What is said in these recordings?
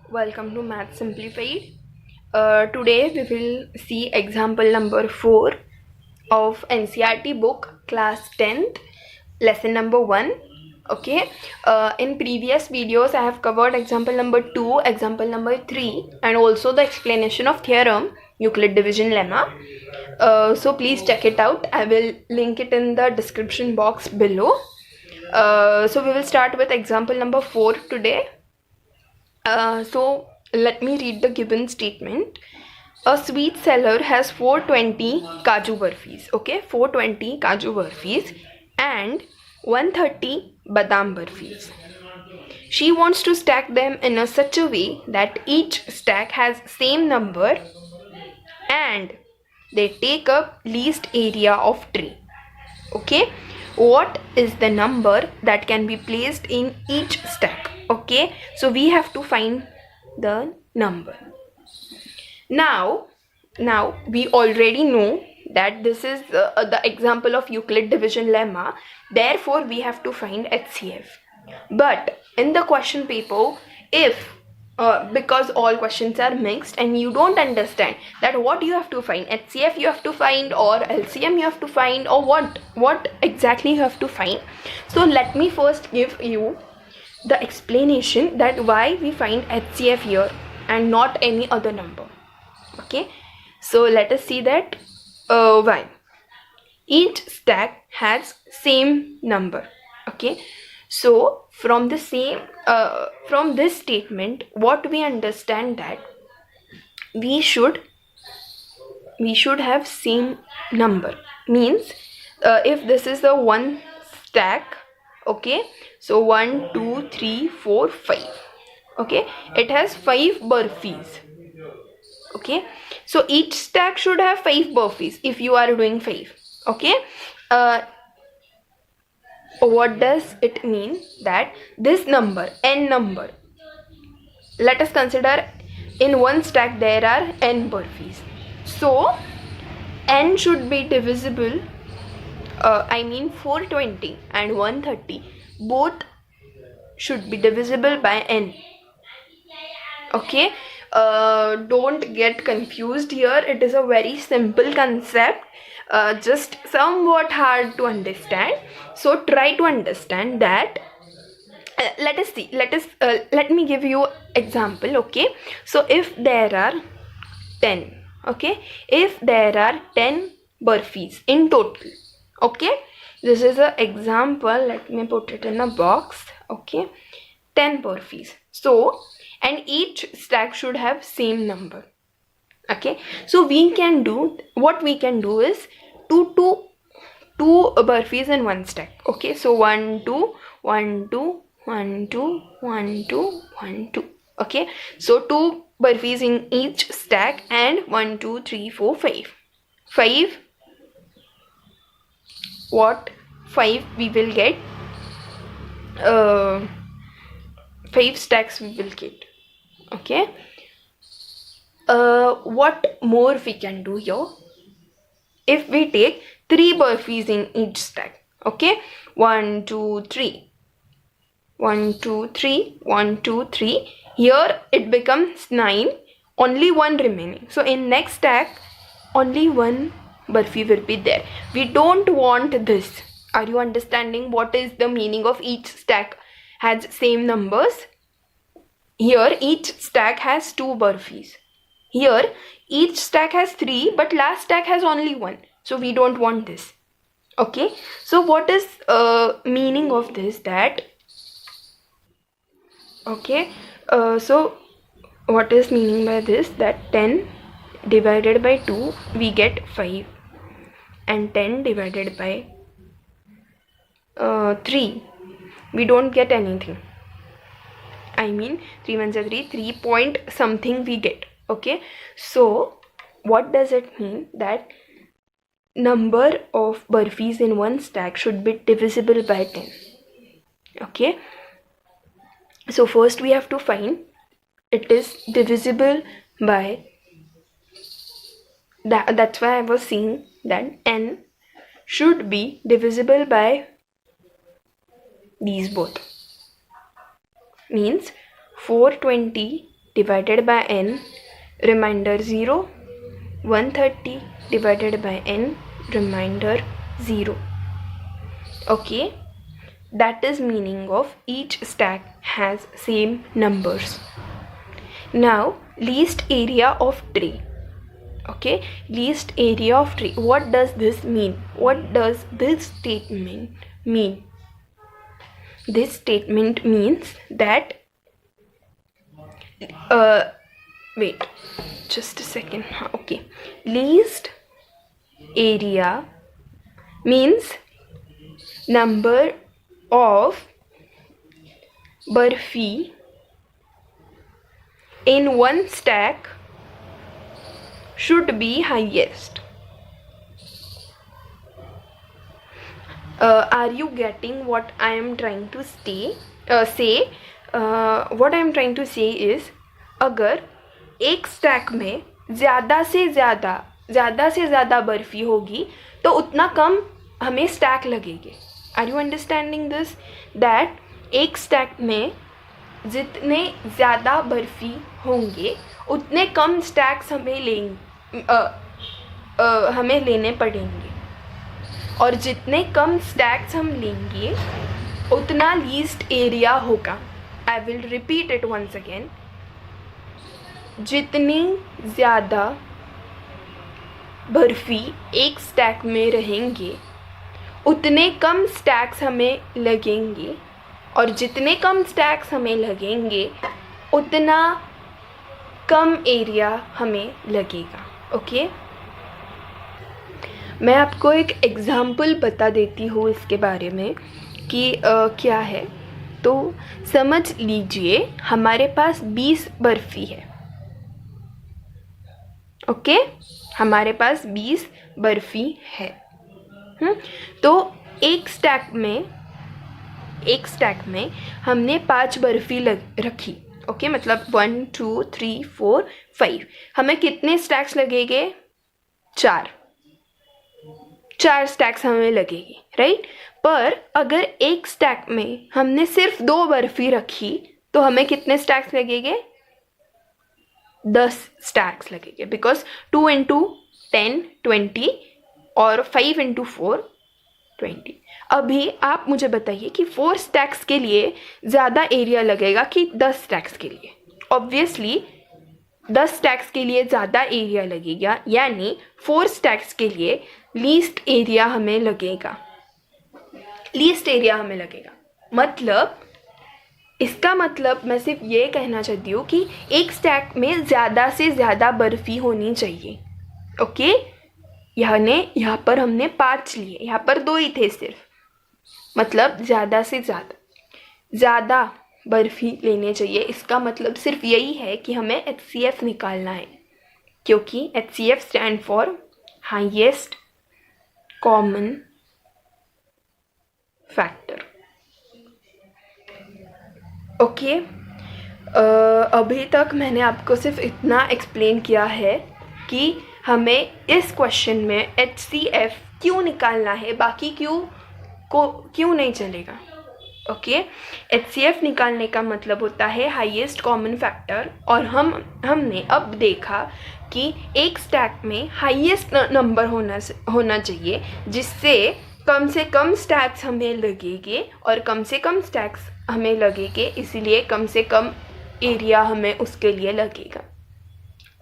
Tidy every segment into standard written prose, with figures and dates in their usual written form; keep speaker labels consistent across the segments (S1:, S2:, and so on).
S1: Welcome to Math Simplified. Today we will see example number 4 of NCERT book class 10th lesson number 1. Okay, in previous videos I have covered example number 2, example number 3 and also the explanation of theorem Euclid division lemma. So please check it out. I will link it in the description box below. So we will start with example number 4 today. So let me read the given statement. A sweet seller has 420 kaju burfis, okay, 420 kaju burfis and 130 badam burfis. She wants to stack them in such a way that each stack has same number and they take up least area of tree. Okay, what is the number that can be placed in each stack? Okay, so we have to find the number. Now we already know that this is the example of Euclid division lemma. Therefore we have to find HCF. But in the question paper, if because all questions are mixed and you don't understand that what you have to find, HCF you have to find or LCM you have to find, or what exactly you have to find. So let me first give you the explanation that why we find HCF here and not any other number. Okay, so let us see that why. Each stack has same number. Okay, so from the same from this statement what we understand that we should have same number. Means if this is the one stack, okay, so 1 2 3 4 5, okay, it has 5 burfis. Okay, so each stack should have 5 burfis if you are doing 5. Okay, what does it mean? That this number, n number, let us consider in one stack there are n burfis, so n should be divisible, 420 and 130 both should be divisible by n. Okay, don't get confused here. It is a very simple concept, just somewhat hard to understand, so try to understand that. Let me give you example. Okay, so if there are 10, okay, if there are 10 burfis in total, okay, this is an example, let me put it in a box. Okay, 10 burfis, so and each stack should have same number. Okay, so we can do what we can do is two burfis in one stack. Okay, so 1 2 1 2 1 2 1 2 1 2. Okay, so 2 burfis in each stack and 1 2 3 4 5 what 5 we will get, 5 stacks we will get. Okay, what more we can do here? If we take 3 burfis in each stack, okay, 1 2 3 1 2 3 1 2 3, here it becomes 9, only one remaining, so in next stack only one burfi will be there. We don't want this. Are you understanding what is the meaning of each stack has same numbers? Here each stack has 2 burfis. Here each stack has 3 but last stack has only 1, so we don't want this. Okay, so what is meaning of this? That okay, so what is meaning by this? That 10 divided by 2 we get 5 and 10 divided by 3 we don't get anything. 3 1 3, 3 point something we get. Okay, so what does it mean? That number of burfis in one stack should be divisible by 10. Okay, so first we have to find it is divisible by that. That's why I was saying that n should be divisible by these both. Means 420 divided by n, remainder 0. 130 divided by n, remainder 0. Okay, that is meaning of each stack has same numbers. Now least area of tree. Okay, least area of tree. What does this mean? What does this statement mean? This statement means that wait just a second. Okay, least area means number of barfi in one stack should be highest. Are you getting what I am trying to say? What I am trying to say is, अगर एक stack में ज़्यादा से ज़्यादा बर्फ़ी होगी तो उतना कम हमें स्टैक लगेंगे. Are you understanding this? That एक स्टैक में जितने ज़्यादा बर्फ़ी होंगे उतने कम स्टैक्स हमें लेने पड़ेंगे, और जितने कम स्टैक्स हम लेंगे उतना लीस्ट एरिया होगा. I will repeat it once again. जितनी ज़्यादा बर्फ़ी एक स्टैक में रहेंगे उतने कम स्टैक्स हमें लगेंगे, और जितने कम स्टैक्स हमें लगेंगे उतना कम एरिया हमें लगेगा. ओके, मैं आपको एक एग्ज़ाम्पल बता देती हूँ इसके बारे में कि क्या है. तो समझ लीजिए हमारे पास 20 बर्फ़ी है. ओके, हमारे पास 20 बर्फ़ी है. तो एक स्टैक में हमने 5 बर्फ़ी रखी. ओके, मतलब 1 2 3 4 5. हमें कितने स्टैक्स लगेंगे? 4 स्टैक्स हमें लगेगी, राइट. पर अगर एक स्टैक में हमने सिर्फ 2 बर्फ़ी रखी तो हमें कितने स्टैक्स लगेंगे? 10 स्टैक्स लगेंगे, बिकॉज 2 × 10 20 और 5 × 4 20. अभी आप मुझे बताइए कि 4 स्टैक्स के लिए ज़्यादा एरिया लगेगा कि 10 स्टैक्स के लिए? ऑब्वियसली 10 स्टैक्स के लिए ज़्यादा एरिया लगेगा, यानी 4 स्टैक्स के लिए लीस्ट एरिया हमें लगेगा. मतलब इसका मतलब मैं सिर्फ ये कहना चाहती हूँ कि एक स्टैक में ज़्यादा से ज़्यादा बर्फ़ी होनी चाहिए. ओके, यहाँ पर हमने 5 लिए, यहाँ पर 2 ही थे सिर्फ. मतलब ज़्यादा से ज़्यादा बर्फ़ी लेने चाहिए. इसका मतलब सिर्फ यही है कि हमें HCF निकालना है, क्योंकि HCF stand for highest common factor. Okay, अभी तक मैंने आपको सिर्फ इतना एक्सप्लेन किया है कि हमें इस क्वेश्चन में HCF क्यों निकालना है, बाकी क्यों नहीं चलेगा. ओके, HCF निकालने का मतलब होता है हाईएस्ट कॉमन फैक्टर. और हमने अब देखा कि एक स्टैक में हाईएस्ट नंबर होना चाहिए, जिससे कम से कम स्टैक्स हमें लगेंगे, और कम से कम स्टैक्स हमें लगेंगे, इसीलिए कम से कम एरिया हमें उसके लिए लगेगा.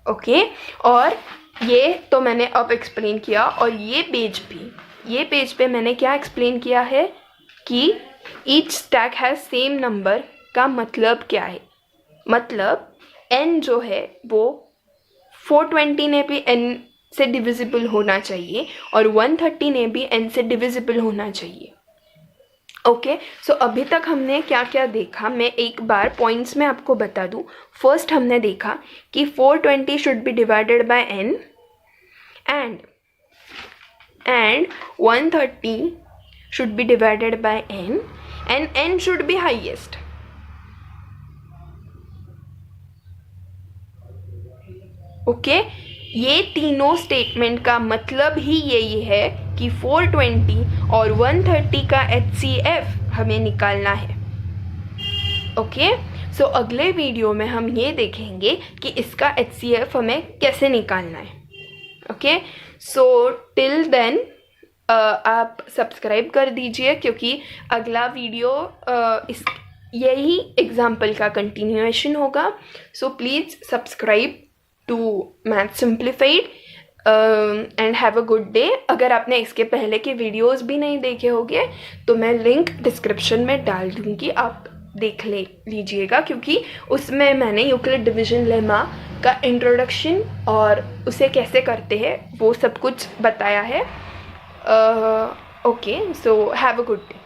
S1: ओके, और ये तो मैंने अब एक्सप्लेन किया. और ये पेज पे मैंने क्या एक्सप्लेन किया है कि each stack has same number का मतलब क्या है. मतलब n जो है वो 420 ने भी n से डिविजिबल होना चाहिए, और 130 ने भी n से डिविजिबल होना चाहिए. ओके, सो अभी तक हमने क्या क्या देखा, मैं एक बार पॉइंट्स में आपको बता दूं. फर्स्ट हमने देखा कि 420 should be divided by n and 130 should be divided by n and n should be highest. Okay, ये तीनों स्टेटमेंट का मतलब ही यही है कि 420 और 130 का HCF हमें निकालना है. ओके, सो अगले वीडियो में हम ये देखेंगे कि इसका HCF हमें कैसे निकालना है. ओके, सो टिल देन आप सब्सक्राइब कर दीजिए, क्योंकि अगला वीडियो इस यही एग्जाम्पल का कंटिन्यूएशन होगा. So please subscribe to Math Simplified and have a good day. अगर आपने इसके पहले के वीडियोस भी नहीं देखे होंगे तो मैं लिंक डिस्क्रिप्शन में डाल दूँगी, आप देख लीजिएगा, क्योंकि उसमें मैंने यूक्लिड डिवीजन लेमा का इंट्रोडक्शन और उसे कैसे करते हैं वो सब कुछ बताया है. Okay, so have a good day.